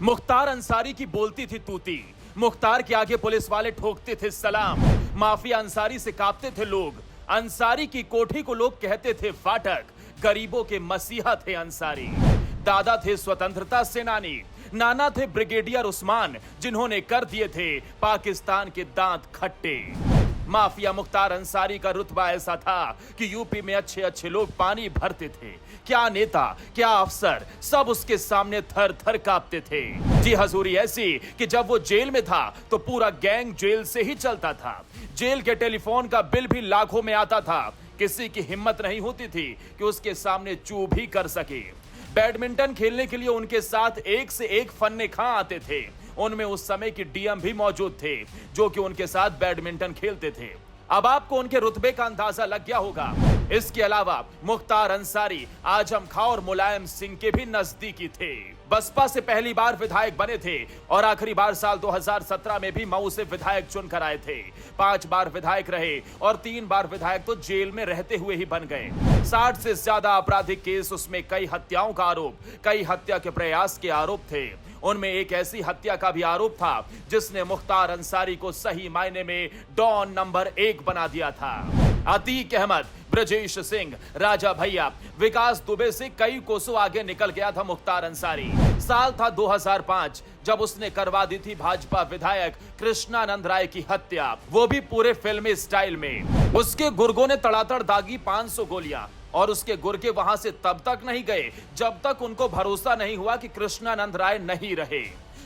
मुख्तार अंसारी की बोलती थी तूती, मुख्तार के आगे पुलिस वाले ठोकते थे सलाम। माफिया अंसारी से कांपते थे लोग, अंसारी की कोठी को लोग कहते थे फाटक। गरीबों के मसीहा थे अंसारी। दादा थे स्वतंत्रता सेनानी, नाना थे ब्रिगेडियर उस्मान, जिन्होंने कर दिए थे पाकिस्तान के दांत खट्टे। माफिया मुख्तार अंसारी का रुतबा ऐसा था कि यूपी में अच्छे अच्छे लोग पानी भरते थे। क्या नेता, क्या अफसर, सब उसके सामने थर थर कांपते थे। जी हजूरी ऐसी कि जब वो जेल में था तो पूरा गैंग जेल से ही चलता था। जेल के टेलीफोन का बिल भी लाखों में आता था। किसी की हिम्मत नहीं होती थी कि उसके सामने चू भी कर सके। बैडमिंटन खेलने के लिए उनके साथ एक से एक फन्ने खां आते थे। उनमें उस समय की डीएम भी मौजूद थे जो कि उनके साथ बैडमिंटन खेलते थे। अब आपको उनके रुतबे का अंदाजा लग गया होगा। इसके अलावा मुख्तार अंसारी आजम खां और मुलायम सिंह के भी नजदीकी थे। बसपा से पहली बार विधायक बने थे और आखिरी बार साल 2017 में भी मऊ से विधायक चुनकर आए थे। 5 बार विधायक रहे और 3 बार विधायक तो जेल में रहते हुए ही बन गए। 60 से ज्यादा आपराधिक केस, उसमें कई हत्याओं का आरोप, कई हत्या के प्रयास के आरोप थे। उनमें एक ऐसी हत्या का भी आरोप था जिसने मुख्तार अंसारी को सही मायने में डॉन नंबर 1 बना दिया था। अतीक अहमद, ब्रजेश सिंह, राजा भैया, विकास दुबे से कई कोसों आगे निकल गया था मुख्तार अंसारी। साल था 2005 जब उसने करवा दी थी भाजपा विधायक कृष्णानंद राय की हत्या, वो भी पूरे फिल्मी स्टाइल में। उसके गुर्गों ने तड़ातड़ दागी 500 गोलियां और उसके गुर्गे वहां से तब तक नहीं गए जब तक उनको भरोसा नहीं हुआ कि कृष्णानंद राय नहीं रहे।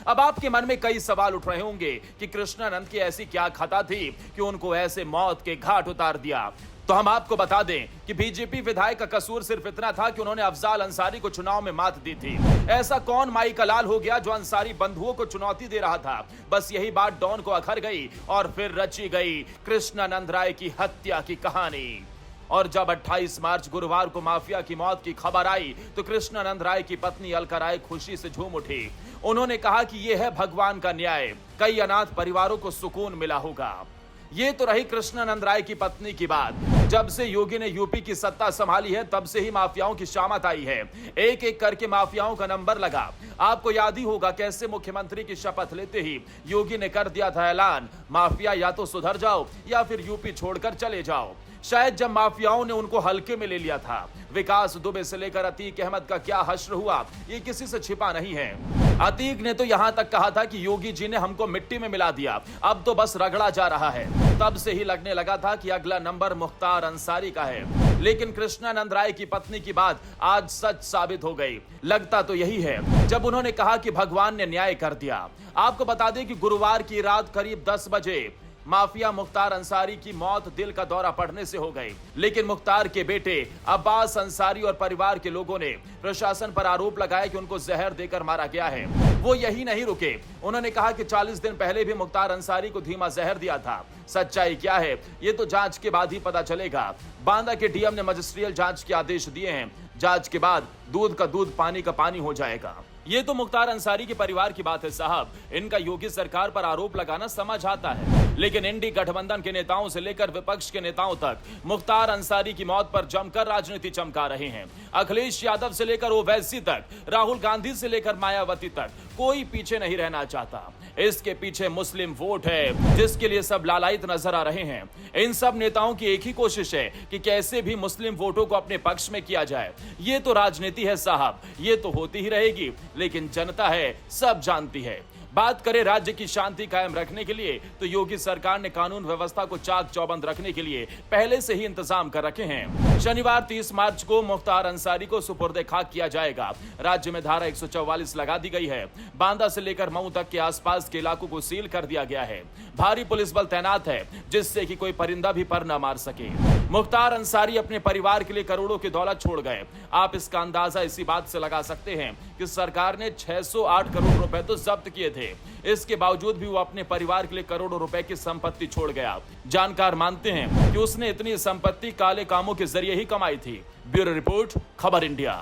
अब आपके मन में कई सवाल उठ रहे होंगे कि कृष्णानंद की ऐसी क्या खता थी कि उनको ऐसे मौत के घाट उतार दिया। तो हम आपको बता दें कि बीजेपी विधायक का कसूर सिर्फ इतना था कि उन्होंने अफजाल अंसारी को चुनाव में मात दी थी। ऐसा कौन माई का लाल हो गया जो अंसारी बंधुओं को चुनौती दे रहा था। बस यही बात डॉन को अखर गई और फिर रची गई कृष्णानंद राय की हत्या की कहानी। और जब 28 मार्च गुरुवार को माफिया की मौत की खबर आई तो कृष्णानंद राय की पत्नी अलका राय खुशी से झूम उठी। उन्होंने कहा कि यह है भगवान का न्याय, कई अनाथ परिवारों को सुकून मिला होगा। ये तो रही कृष्णानंद राय की पत्नी की बात। जब से योगी ने यूपी की सत्ता संभाली है तब से ही माफियाओं की शामत आई है। एक एक करके माफियाओं का नंबर लगा। आपको याद ही होगा कैसे मुख्यमंत्री की शपथ लेते ही योगी ने कर दिया था ऐलान, माफिया या तो सुधर जाओ या फिर यूपी छोड़कर चले जाओ। शायद जब माफियाओं ने उनको हल्के में ले लिया था। विकास दुबे से लेकर अतीक अहमद का क्या हश्र हुआ ये किसी से छिपा नहीं है। अतीक ने तो यहां तक कहा था कि योगी जी ने हमको मिट्टी में मिला दिया, अब तो बस रगड़ा जा रहा है। तब से ही लगने लगा था कि अगला नंबर मुख्तार अंसारी का है। लेकिन कृष्णानंद राय की पत्नी की बात आज सच साबित हो गई। लगता तो यही है जब उन्होंने कहा कि भगवान ने न्याय कर दिया। आपको बता दें कि गुरुवार की रात करीब 10 बजे माफिया मुख्तार अंसारी की मौत दिल का दौरा पड़ने से हो गई। लेकिन मुख्तार के बेटे अब्बास अंसारी और परिवार के लोगों ने प्रशासन पर आरोप लगाया कि उनको जहर देकर मारा गया है। वो यही नहीं रुके, उन्होंने कहा कि 40 दिन पहले भी मुख्तार अंसारी को धीमा जहर दिया था। सच्चाई क्या है ये तो जांच के बाद ही पता चलेगा। बांदा के डीएम ने मजिस्ट्रियल जांच के आदेश दिए हैं। जांच के बाद दूध का दूध, पानी का पानी हो जाएगा। ये तो मुख्तार अंसारी के परिवार की बात है साहब। इनका योगी सरकार पर आरोप लगाना समझ आता है, लेकिन इंडी गठबंधन के नेताओं से लेकर विपक्ष के नेताओं तक मुख्तार अंसारी की मौत पर जमकर राजनीति चमका रहे हैं। अखिलेश यादव से लेकर ओवैसी तक, राहुल गांधी से लेकर मायावती तक, कोई पीछे नहीं रहना चाहता। इसके पीछे मुस्लिम वोट है जिसके लिए सब लालायित नजर आ रहे हैं। इन सब नेताओं की एक ही कोशिश है कि कैसे भी मुस्लिम वोटों को अपने पक्ष में किया जाए। ये तो राजनीति है साहब, ये तो होती ही रहेगी, लेकिन जनता है सब जानती है। बात करें राज्य की शांति कायम रखने के लिए तो योगी सरकार ने कानून व्यवस्था को चाक चौबंद रखने के लिए पहले से ही इंतजाम कर रखे हैं। शनिवार 30 मार्च को मुख्तार अंसारी को सुपुर्दे खाक किया जाएगा। राज्य में धारा 144 लगा दी गई है। बांदा से लेकर मऊ तक के आसपास के इलाकों को सील कर दिया गया है। भारी पुलिस बल तैनात है जिससे कि कोई परिंदा भी पर न मार सके। मुख्तार अंसारी अपने परिवार के लिए करोड़ों की दौलत छोड़ गए। आप इसका अंदाजा इसी बात से लगा सकते हैं कि सरकार ने 608 करोड़ रुपए तो जब्त किए थे। इसके बावजूद भी वो अपने परिवार के लिए करोड़ों रुपए की संपत्ति छोड़ गया। जानकार मानते हैं कि उसने इतनी संपत्ति काले कामों के जरिए ही कमाई थी। ब्यूरो रिपोर्ट, खबर इंडिया।